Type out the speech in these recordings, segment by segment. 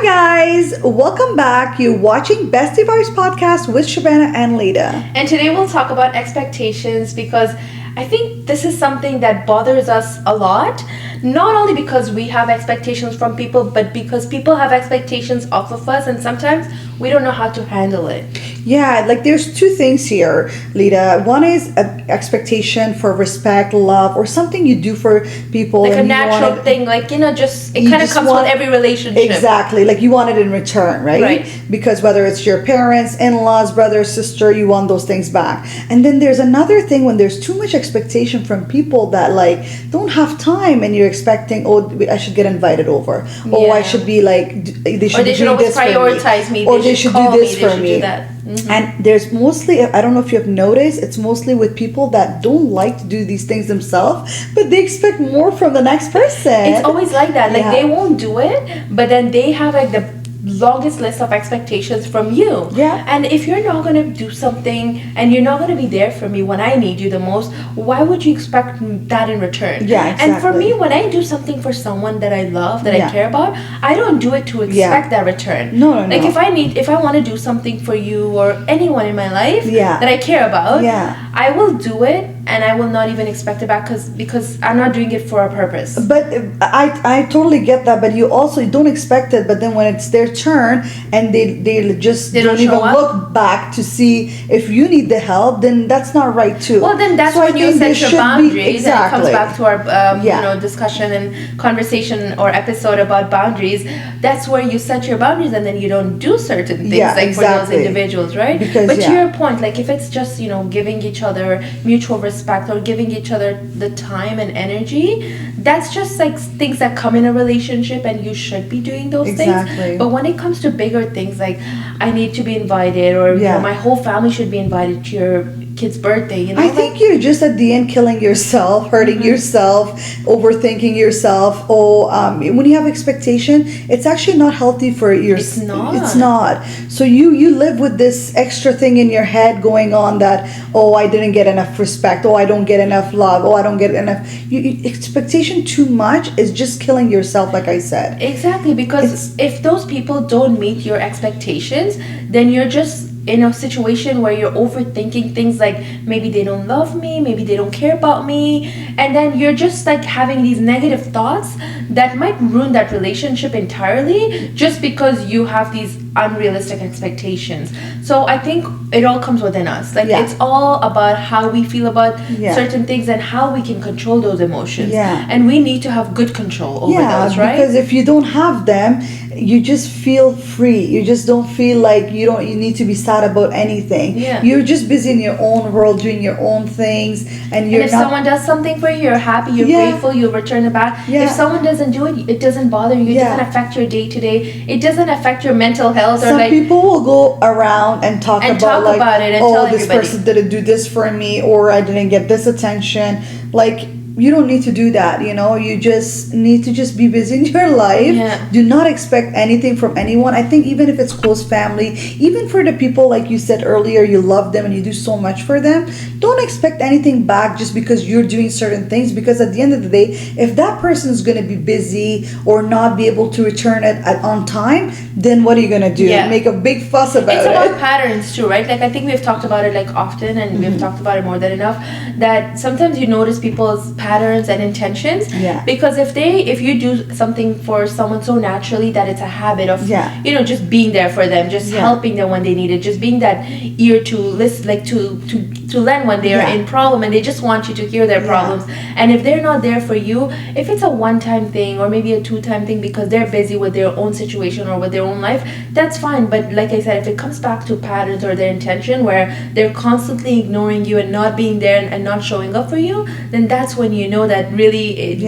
Hi guys, welcome back. You're watching BestieVibes podcast with Shabana and Lida. And today we'll talk about expectations because I think this is something that bothers us a lot. Not only because we have expectations from people, but because people have expectations off of us, and sometimes we don't know how to handle it. Yeah, like there's two things here, Lida. One is an expectation for respect, love, or something you do for people. Like a natural thing, like, just, it kind of comes with every relationship. Exactly, like you want it in return, right? Right. Because whether it's your parents, in-laws, brother, sister, you want those things back. And then there's another thing when there's too much expectation from people that like don't have time and you're expecting, I should get invited over. Oh, I should be like, they should always prioritize me. Or they should do this for me. Do that. Mm-hmm. And there's mostly, I don't know if you have noticed, it's mostly with people that don't like to do these things themselves, but they expect more from the next person. It's always like that. Like they won't do it, but then they have like the longest list of expectations from you. Yeah. And if you're not going to do something and you're not going to be there for me when I need you the most, why would you expect that in return? Yeah, exactly. And for me, when I do something for someone that I love, that I care about, I don't do it to expect that return. No. Like if I want to do something for you or anyone in my life that I care about, I will do it. And I will not even expect it back because I'm not doing it for a purpose. But I totally get that. But you also don't expect it. But then when it's their turn and they don't even look back to see if you need the help, then that's not right too. Well, then that's when you set your boundaries. And it comes back to our discussion and conversation or episode about boundaries. That's where you set your boundaries and then you don't do certain things for those individuals, right? But to your point, like if it's just giving each other mutual respect or giving each other the time and energy, that's just like things that come in a relationship and you should be doing those things. But when it comes to bigger things like I need to be invited or my whole family should be invited to your kid's birthday, I think you're just at the end killing yourself, hurting yourself, overthinking yourself. When you have expectation, it's actually not healthy for your. It's not. It's not. So you live with this extra thing in your head going on that I didn't get enough respect. I don't get enough love. I don't get enough. Expectation too much is just killing yourself, like I said. Exactly, because if those people don't meet your expectations, then you're just in a situation where you're overthinking things like maybe they don't love me, maybe they don't care about me, and then you're just like having these negative thoughts that might ruin that relationship entirely just because you have these unrealistic expectations. So I think it all comes within us. Like it's all about how we feel about certain things and how we can control those emotions. And we need to have good control over those, right? Because if you don't have them, you just feel free. You just don't feel like you need to be sad about anything. You're just busy in your own world doing your own things, and if someone does something for you, you're happy, you're grateful, you return it back. If someone doesn't do it, it doesn't bother you. It doesn't affect your day to day. It doesn't affect your mental health. Some people will go around and talk about it and tell this everybody. Person didn't do this for me, or I didn't get this attention. Like, you don't need to do that. You just need to just be busy in your life. Do not expect anything from anyone. I think even if it's close family, even for the people like you said earlier, you love them and you do so much for them, don't expect anything back just because you're doing certain things. Because at the end of the day, if that person is going to be busy or not be able to return it on time, then what are you going to do? Make a big fuss about it. It's about patterns too, right? Like I think we've talked about it like often, and we've talked about it more than enough, that sometimes you notice people's patterns and intentions, because if you do something for someone so naturally that it's a habit of just being there for them, just helping them when they need it, just being that ear to listen, like to lend when they are in problem and they just want you to hear their problems. And if they're not there for you, if it's a one-time thing or maybe a two-time thing because they're busy with their own situation or with their own life, that's fine. But like I said, if it comes back to patterns or their intention where they're constantly ignoring you and not being there and not showing up for you, then that's when you know that really is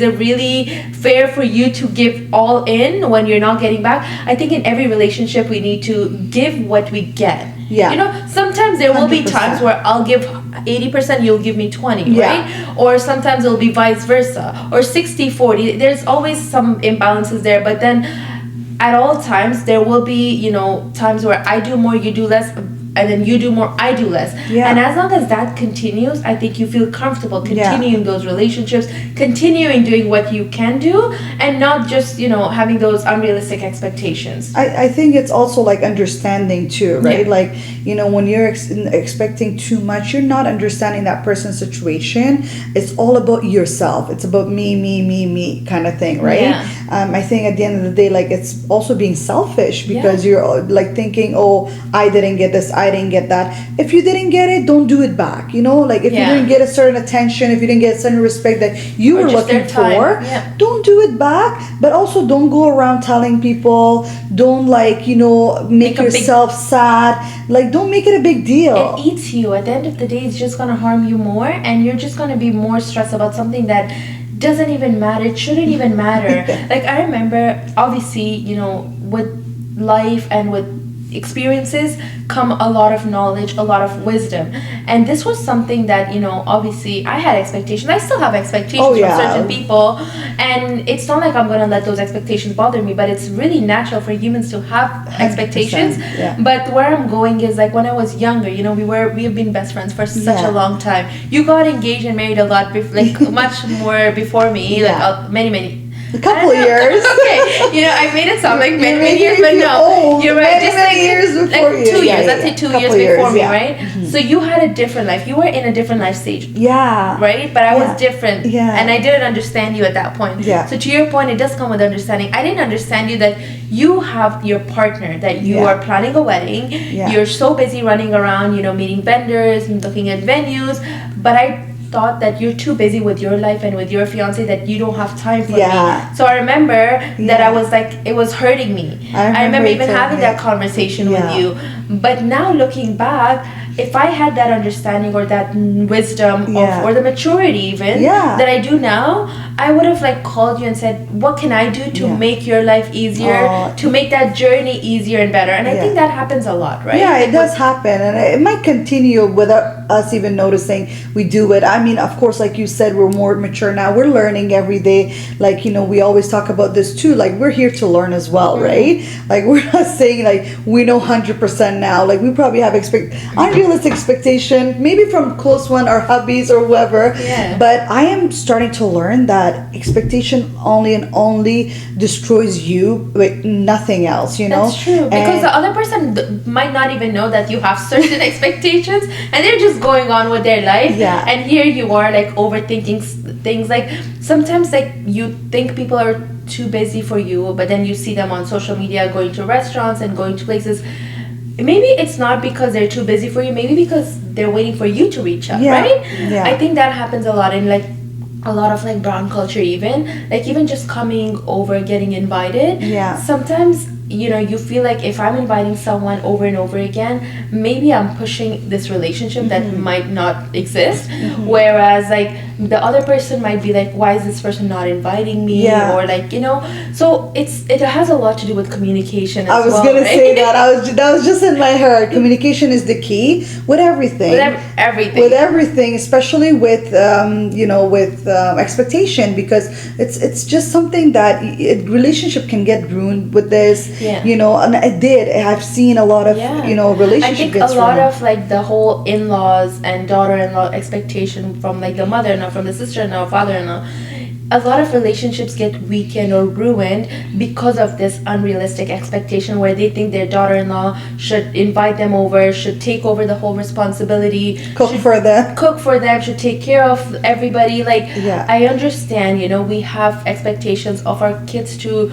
it really fair for you to give all in when you're not getting back. I think in every relationship we need to give what we get. Sometimes there will be times where I'll give 80%, you'll give me 20, right? Or sometimes it'll be vice versa, or 60-40. There's always some imbalances there, but then at all times there will be times where I do more, you do less. and then you do more, I do less. Yeah. And as long as that continues, I think you feel comfortable continuing those relationships, continuing doing what you can do, and not just, you know, having those unrealistic expectations. I think it's also like understanding too, right? Yeah. Like, you know, when you're expecting too much, you're not understanding that person's situation. It's all about yourself. It's about me kind of thing, right? Yeah. I think at the end of the day, like, it's also being selfish because you're like thinking, oh, I didn't get this, I didn't get that. If you didn't get it, don't do it back. You know, like if you didn't get a certain attention, if you didn't get a certain respect that you were looking for, don't do it back. But also don't go around telling people, don't, like, you know, make yourself sad. Like, don't make it a big deal. It eats you. At the end of the day, it's just going to harm you more, and you're just going to be more stressed about something that doesn't even matter. It shouldn't even matter. Like, I remember, obviously, you know, with life and with experiences come a lot of knowledge, a lot of wisdom, and this was something that, you know, obviously I had expectations. I still have expectations from certain people, and it's not like I'm gonna let those expectations bother me, but it's really natural for humans to have expectations. But where I'm going is, like, when I was younger, you know, we have been best friends for such a long time. You got engaged and married a lot much more before me, like many a couple of years. Okay, you know, I made it sound like many years, but no, you're right. Just like years before like 2 years. Let's say 2 years before me, right? Mm-hmm. So you had a different life. You were in a different life stage. Yeah. Right? But I was different. Yeah. And I didn't understand you at that point. Yeah. So to your point, it does come with understanding. I didn't understand you that you have your partner, that you are planning a wedding. Yeah. You're so busy running around, you know, meeting vendors and looking at venues. But I thought that you're too busy with your life and with your fiance that you don't have time for me. So I remember that I was like, it was hurting me. I remember even having that conversation with you. But now looking back, if I had that understanding or that wisdom or the maturity even that I do now, I would have like called you and said, what can I do to make your life easier, to make that journey easier and better? And I think that happens a lot, right? Yeah, it does happen, and it might continue without us even noticing we do it. I mean, of course, like you said, we're more mature now. We're learning every day. Like, you know, we always talk about this too. Like, we're here to learn as well, right? Like, we're not saying like we know 100% now. Like, we probably have unrealistic expectation, maybe from close one, our hubbies or whoever. But I am starting to learn that expectation only destroys you, with nothing else. You know, that's true, because the other person might not even know that you have certain expectations, and they're just going on with their life. And here you are, like, overthinking things. Like, sometimes, like, you think people are too busy for you, but then you see them on social media going to restaurants and going to places. Maybe it's not because they're too busy for you, maybe because they're waiting for you to reach out, right? I think that happens a lot in, like, a lot of, like, brown culture, even just coming over, getting invited. Sometimes, you know, you feel like if I'm inviting someone over and over again, maybe I'm pushing this relationship that might not exist. Whereas, like, the other person might be like, why is this person not inviting me? Or, like, you know, so it has a lot to do with communication as well. I was gonna say that. That was just in my head. Communication is the key with everything. With everything, especially with you know, with expectation, because it's just something that relationship can get ruined with this. You know, and I've seen a lot of you know, relationships. I think a lot of, like, the whole in-laws and daughter-in-law expectation from, like, the mother-in-law, from the sister-in-law, father-in-law, a lot of relationships get weakened or ruined because of this unrealistic expectation where they think their daughter-in-law should invite them over, should take over the whole responsibility, cook for them, should take care of everybody. Like, I understand, you know, we have expectations of our kids to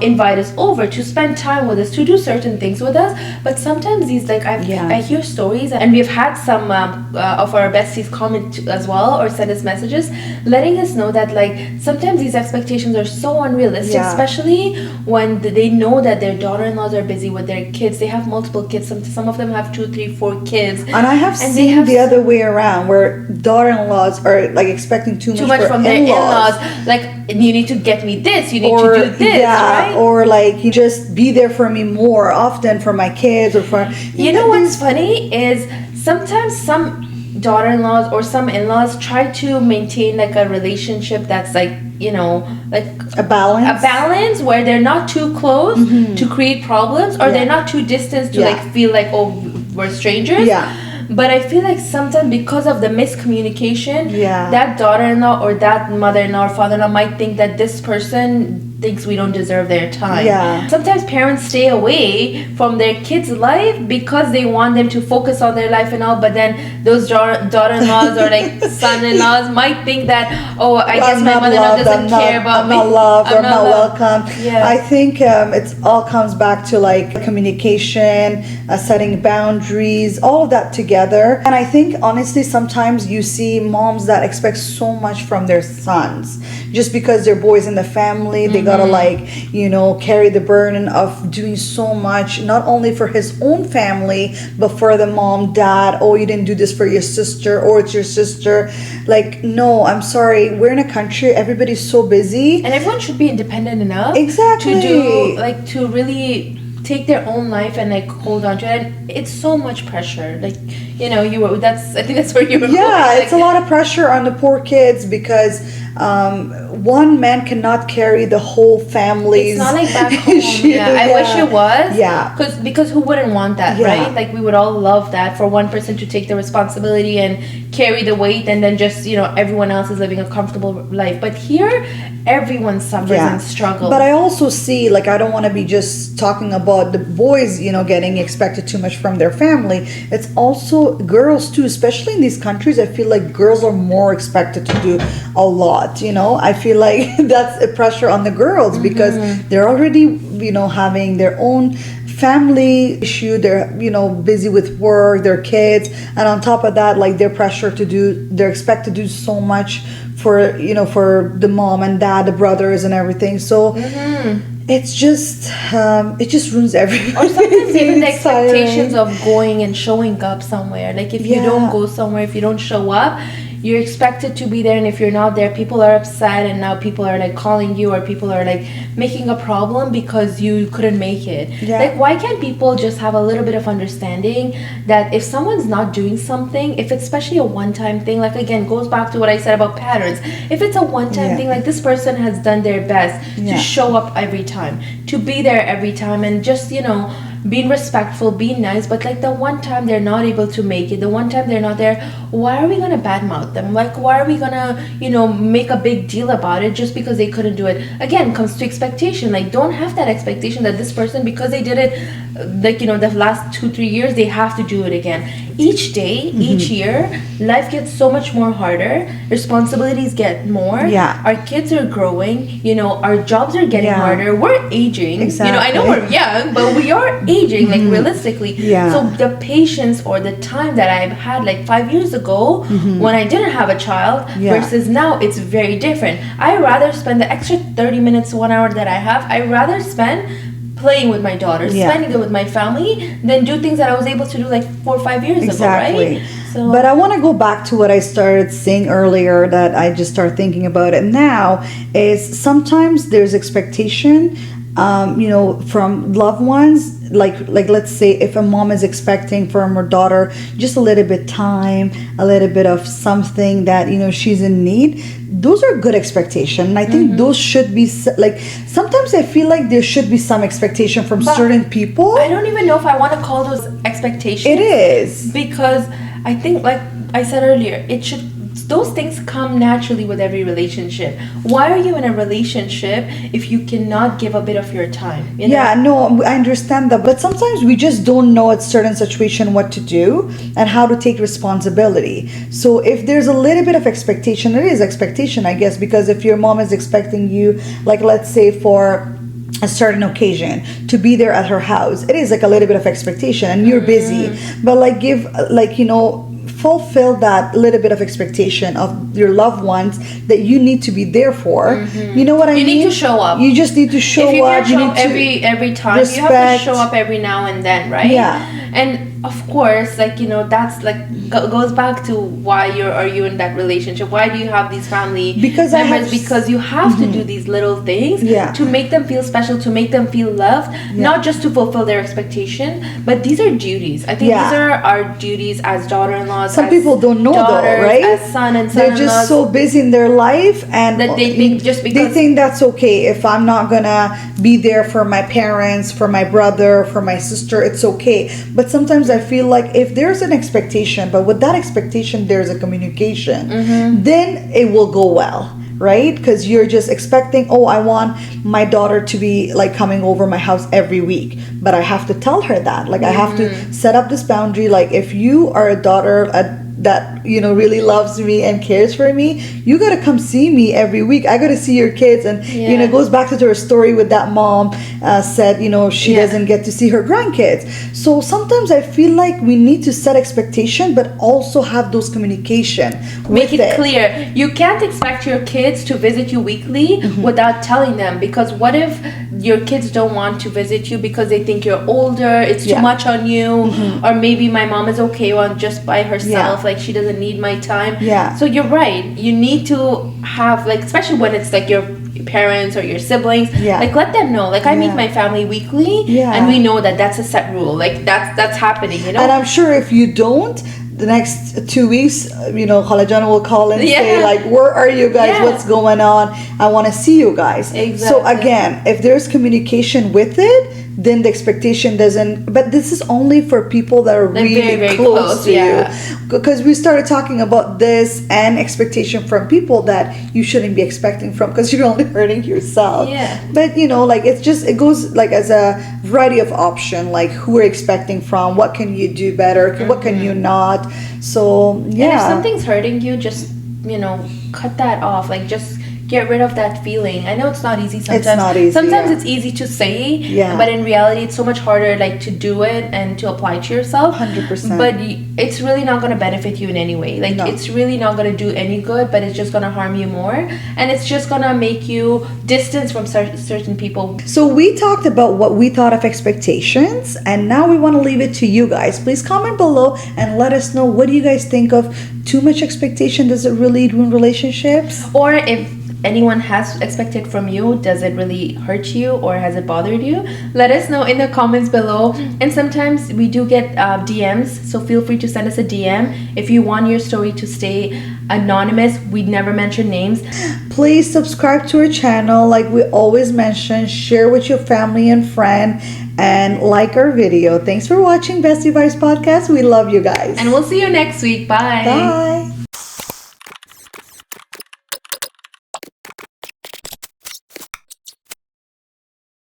invite us over, to spend time with us, to do certain things with us, but sometimes these, like, I hear stories, and we've had some of our besties comment as well or send us messages letting us know that, like, sometimes these expectations are so unrealistic, especially when they know that their daughter-in-laws are busy with their kids. They have multiple kids. Some of them have 2, 3, 4 kids. And I have seen the other way around, where daughter-in-laws are, like, expecting too much from their in-laws. Like, you need to get me this, you need to do this, right? Or, like, you just be there for me more often for my kids, or for... You know what's funny is sometimes some daughter-in-laws or some in-laws try to maintain, like, a relationship that's, like, you know, like a balance where they're not too close to create problems, or they're not too distant to like feel like, oh, were strangers. Yeah. But I feel like sometimes because of the miscommunication, Yeah. that daughter-in-law or that mother-in-law or father-in-law might think that this person thinks we don't deserve their time. Yeah. Sometimes parents stay away from their kids' life because they want them to focus on their life and all, but then those daughter-in-laws or like son-in-laws might think that, oh, I guess my mother-in-law doesn't care about me. I'm not loved, I'm not welcome. Yeah. I think it all comes back to like communication, setting boundaries, all of that together. And I think honestly, sometimes you see moms that expect so much from their sons just because they're boys in the family. They gotta like, you know, carry the burden of doing so much, not only for his own family, but for the mom, dad. Oh, you didn't do this for your sister, or it's your sister. Like, no, I'm sorry. We're in a country, everybody's so busy. And everyone should be independent enough. Exactly. To do, like, to really take their own life and like hold on to it. And it's so much pressure. Like, you know, I think that's where you were going. Like, it's a lot of pressure on the poor kids because one man cannot carry the whole family's it's not like back home. I wish it was. Yeah. Because who wouldn't want that, right? Like, we would all love that for one person to take the responsibility and carry the weight, and then just, you know, everyone else is living a comfortable life. But here, everyone suffers and struggles. But I also see, like, I don't want to be just talking about the boys, you know, getting expected too much from their family. It's also girls too, especially in these countries. I feel like girls are more expected to do a lot, you know. I feel like that's a pressure on the girls because they're already, you know, having their own family issue. They're, you know, busy with work, their kids, and on top of that, like, they're expected to do so much for, you know, for the mom and dad, the brothers and everything. So it's just it just ruins everything. Or sometimes even the expectations of going and showing up somewhere. Like, if you don't go somewhere, if you don't show up, you're expected to be there, and if you're not there, people are upset, and now people are like calling you, or people are like making a problem because you couldn't make it. Like, why can't people just have a little bit of understanding that if someone's not doing something, if it's especially a one-time thing, like, again, goes back to what I said about patterns. If it's a one-time thing, like, this person has done their best to show up every time, to be there every time, and just, you know, being respectful, being nice, but like the one time they're not able to make it, the one time they're not there, why are we gonna badmouth them? Like, why are we gonna, you know, make a big deal about it just because they couldn't do it? Again, comes to expectation. Like, don't have that expectation that this person, because they did it, like, you know, the last 2-3 years, they have to do it again. Each day, each year, life gets so much more harder. Responsibilities get more. Our kids are growing. You know, our jobs are getting harder. We're aging. Exactly. You know, I know we're young, but we are aging, like, realistically. So the patience or the time that I've had like 5 years ago when I didn't have a child versus now, it's very different. I rather spend the extra 30 minutes, 1 hour that I have, I rather spend playing with my daughter, spending it with my family, than do things that I was able to do like 4 or 5 years ago, right? So, but I want to go back to what I started saying earlier, that I just started thinking about it now, is sometimes there's expectation, you know, from loved ones. Like let's say if a mom is expecting from her daughter just a little bit time, a little bit of something that, you know, she's in need, those are good expectation. And I think those should be, like, sometimes I feel like there should be some expectation from certain people. I don't even know if I want to call those expectations. It is. Because I think, like I said earlier, those things come naturally with every relationship. Why are you in a relationship if you cannot give a bit of your time? You know? Yeah, no, I understand that. But sometimes we just don't know at certain situation what to do and how to take responsibility. So if there's a little bit of expectation, it is expectation, I guess, because if your mom is expecting you, like, let's say for a certain occasion to be there at her house, it is like a little bit of expectation, and you're busy. But like, give, like, you know, fulfill that little bit of expectation of your loved ones that you need to be there for. You know what I mean? You need to show up. You just need to show up. If you can't show up every time, you have to show up every now and then, right? And of course, like, you know, that's like goes back to why are you in that relationship? Why do you have these family members? Because you have to do these little things to make them feel special, to make them feel loved, not just to fulfill their expectation, but these are duties. I think these are our duties as daughter-in-laws. Some people don't know though, right? As son and they're just so busy in their life, and that they think just because they think that's okay. If I'm not gonna be there for my parents, for my brother, for my sister, it's okay. But sometimes sometimes I feel like if there's an expectation, but with that expectation there's a communication, then it will go well, right? Because you're just expecting, oh, I want my daughter to be like coming over my house every week, but I have to tell her that, like, I have to set up this boundary, like, if you are a daughter that, you know, really loves me and cares for me, you gotta come see me every week. I gotta see your kids. And you know, it goes back to her story with that mom said, you know, she doesn't get to see her grandkids. So sometimes I feel like we need to set expectation, but also have those communication. Make it clear. You can't expect your kids to visit you weekly without telling them, because what if your kids don't want to visit you because they think you're older, it's too much on you, or maybe my mom is okay on just by herself, like she doesn't need my time. So you're right, you need to have, like, especially when it's like your parents or your siblings, like, let them know, like, I meet my family weekly, and we know that that's a set rule, like that's happening, you know. And I'm sure if you don't, the next 2 weeks, you know, Khalajana will call and say, like, where are you guys? What's going on? I want to see you guys. So again, if there's communication with it, then the expectation doesn't, but this is only for people that are really very, very close to you. Because we started talking about this and expectation from people that you shouldn't be expecting from, because you're only hurting yourself. But you know, like, it's just, it goes like as a variety of option, like who are expecting from, what can you do better, what can you not. So and if something's hurting you, just, you know, cut that off, like, just get rid of that feeling. I know it's not easy sometimes. It's not easy. Sometimes it's easy to say, but in reality, it's so much harder, like, to do it and to apply it to yourself. 100%. But it's really not going to benefit you in any way. Like, it's really not going to do any good, but it's just going to harm you more. And it's just going to make you distance from certain people. So we talked about what we thought of expectations, and now we want to leave it to you guys. Please comment below and let us know, what do you guys think of too much expectation? Does it really ruin relationships? Or if anyone has expected from you, does it really hurt you or has it bothered you? Let us know in the comments below. And sometimes we do get DMs, so feel free to send us a DM if you want your story to stay anonymous. We never mention names. Please subscribe to our channel, like we always mention, share with your family and friend, and like our video. Thanks for watching BestieVibes podcast. We love you guys, and we'll see you next week. Bye. Bye.